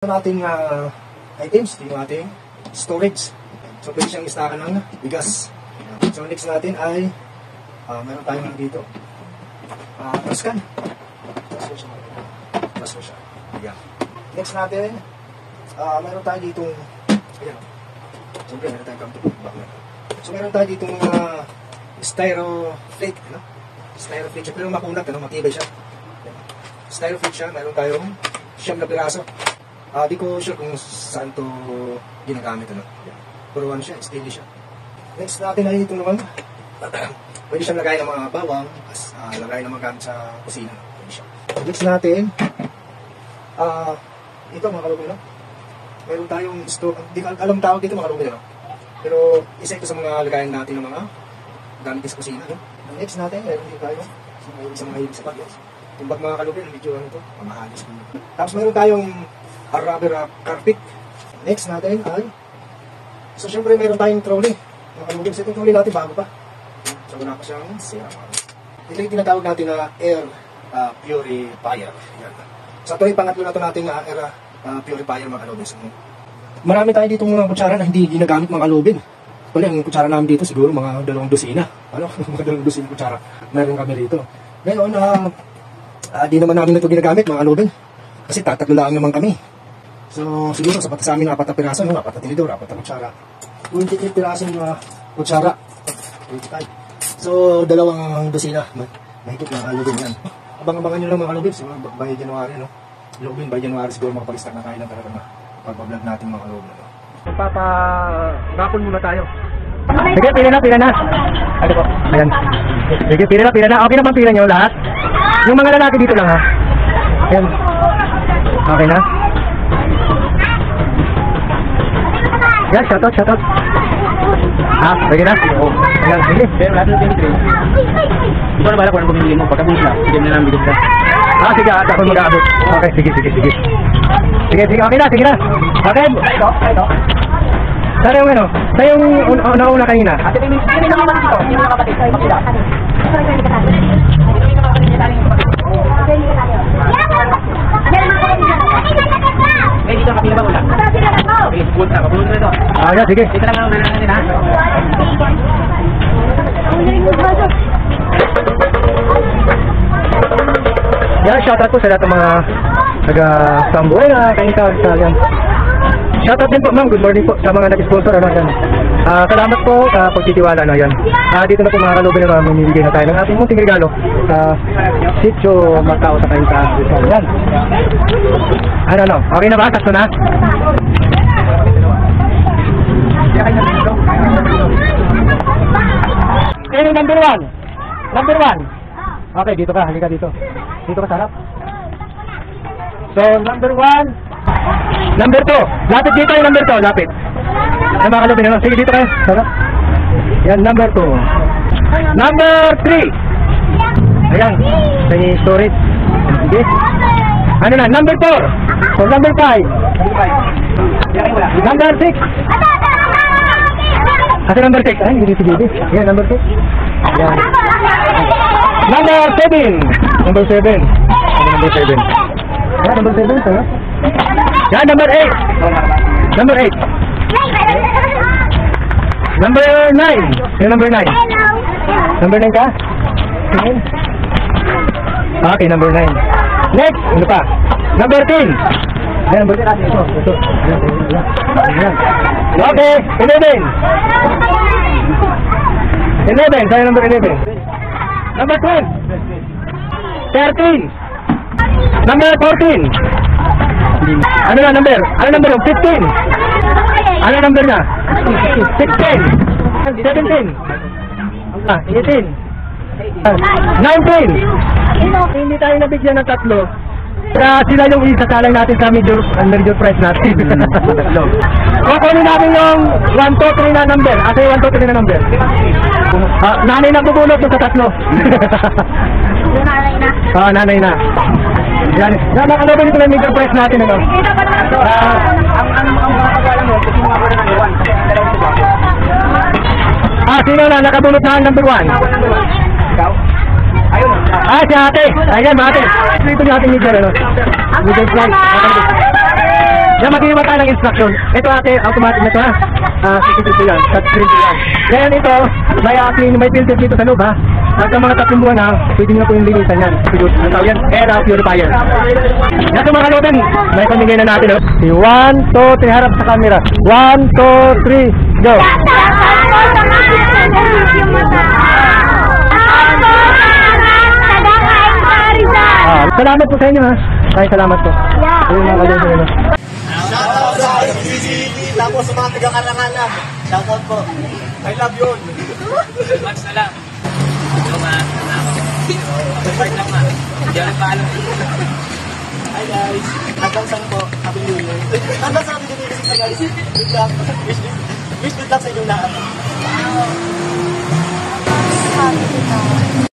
Ating items, yung ating storage. So pwede siyang istakan ng bigas. So next natin ay meron tayong dito trascan. Trasko siya. Ayan. Next natin meron tayo dito ayan. So meron tayong so meron tayo dito styro flake, ano? Styro flake siya, pero makunat, ano? Matibay siya. Styro flake siya, meron tayong 9 na piraso. Di ko sure kung saan to ginagamit, ano. Pero ano siya, steady siya. Next natin ay ito naman. Pwede siyang lagay ng mga bawang, lagay ng mga gamit sa kusina. Pwede siya. Next natin, ito mga kalubin, no? Meron tayong store, di ko alam tawag dito mga kalubin, no? Pero isa ito sa mga lagayan natin ng mga gamit sa kusina, no? Next natin, meron din tayo sa mga hilig sa pagkas. Tumbag mga kalubin, medyo ano to, mamahalis ko. Tapos meron tayong rubber carpet. Next natin ay so syempre meron tayong trolley. Nakalugin sa itong trolley natin bago pa. So wala pa siyang sira. Ito yung tinatawag natin na air purifier. Yan. So ito yung pangatlo na ito natin na air purifier mga kalubin. So, marami tayo dito mga kutsara na hindi ginagamit mga kalubin. Actually ang kutsara namin dito siguro mga 2 dosina. Ano? Mga 2 dosina kutsara. Meron kami dito. Ngayon di naman namin ito ginagamit mga kalubin. Kasi tatlo lang naman kami. So, siguro sapat sa amin ng 4 na piraso, no? 4 na tinidor, 4 na kutsara. 28 piraso yung mga kutsara. 25. So, 2 dosina. Mahigit na kalubin yan. Abang-abangan nyo lang mga kalubin. Siguro by January, no? Lubin by January siguro makapag-start na tayo ng talaga na pag-vlog natin mga kalubin. No? Magpapa-rapon muna tayo. Sige, pila na. Ano po? Ayan. Sige, pila na. Okay na bang pila nyo lahat? Yung mga lalaki dito lang, ha? Ayan. Okay na? Yan, shoutout. Pwede na? Ayan, sige. Pero lahat ng 23. Ito na bala kung anong bumili mo. Pagkabulis na, sige na lang bilis ka. Sige, ako mag-aabot. Okay, sige. Sige, okay na, sige na. Okay, ito. Saan yung ano? Saan yung nauna kanina? Sino yung nakapatid dito? Sino yung nakapatid? Sino yung nakapatid? Eh, dito kapila ba wala? Okay, punta, kapulun na ito. Yeah, sige. Dito lang ang ulan natin, ha? Yan, shoutout po sa lahat ng mga taga-Sambo. Ay, kain ka, Italian. Shoutout din po, ma'am. Good morning po sa mga nag-sponsor, ano, yan. Salamat po sa pagtitiwala, ano, yan. Dito na po mga kalubin na mamimigay na tayo ng ating munting regalo sa Sitio Macao sa Kainta. Yan. Ano, okay na ba? Sakto na? Sino number 1? Number 1. Okay, dito ka. Halika dito. Dito ka sa harap. So, number 1. Number 2. Lapit dito yung number 2. Lapit. Ay, mga kalupin naman. Sige, dito kayo. Sarap. Yan, number 2. Number 3. Ayan. Sa storage. Sige. Ano na? Number 4. So, number 5. Number 6. Kasi number 6. Ay, hindi si Bibi. Yan, number 6. Yan. Number 7. Number 7. Number 7. Yan, number 7. Sarap. Yan, number 8. Number 8. Number 9. Yan, number 9. Number 9 ka? Okay, number 9. Next, ano pa? Number 10. Yan, number 10 natin. Ito. Yan. Okay, 11. 11, tayo number 11. Number 12. 13. Number 14. Ano na number? Ano number yung 15? Ano number na? 16. 17. 18. 19. Hindi tayo nabigyan ng 3. Para sila yung isasalang natin sa major prize natin. Kukunin natin yung 1, 2, 3 na number. Asa yung 1, 2, 3 na number? Nanay na bubulot sa 3. Nanay na? Nanay na. Yan. Nakalabas ito yung major prize natin. Ano? Ang makakawala mo, kasi mga wala number 1. Sino na nakabulot na ang number 1? Ikaw? Ayun. Si ate. Ayan, ate. Ito yung ating major, ano? Major prize. Yan, mag-iwan tayo ng instruction. Ito ate, automatic na ito ha. Sensitive to yan, touch screen to yan. Then ito, may filter dito sa loob ha. Pagka mga 3 buwan ha, pwede nyo po yung linisan yan. Ang tawag yan, air purifier. Yan ito mga kalotin, may pamigay na natin. 1, 2, 3, harap sa camera. 1, 2, 3, go! Salamat po sa inyo ha. Ay, salamat po. Ayun mga kalotin. Shoutout sa ICCTV, tapos sa mga taga-Karangalan. Shoutout po. I love you. Max na lang. Ito nga, part lang nga. Hindi ako paalam. Hi guys. Hanggang saan po? Happy New Year. Hanggang saan Happy New Year sa guys. Good luck. Wish good luck sa inyong lahat. Happy na.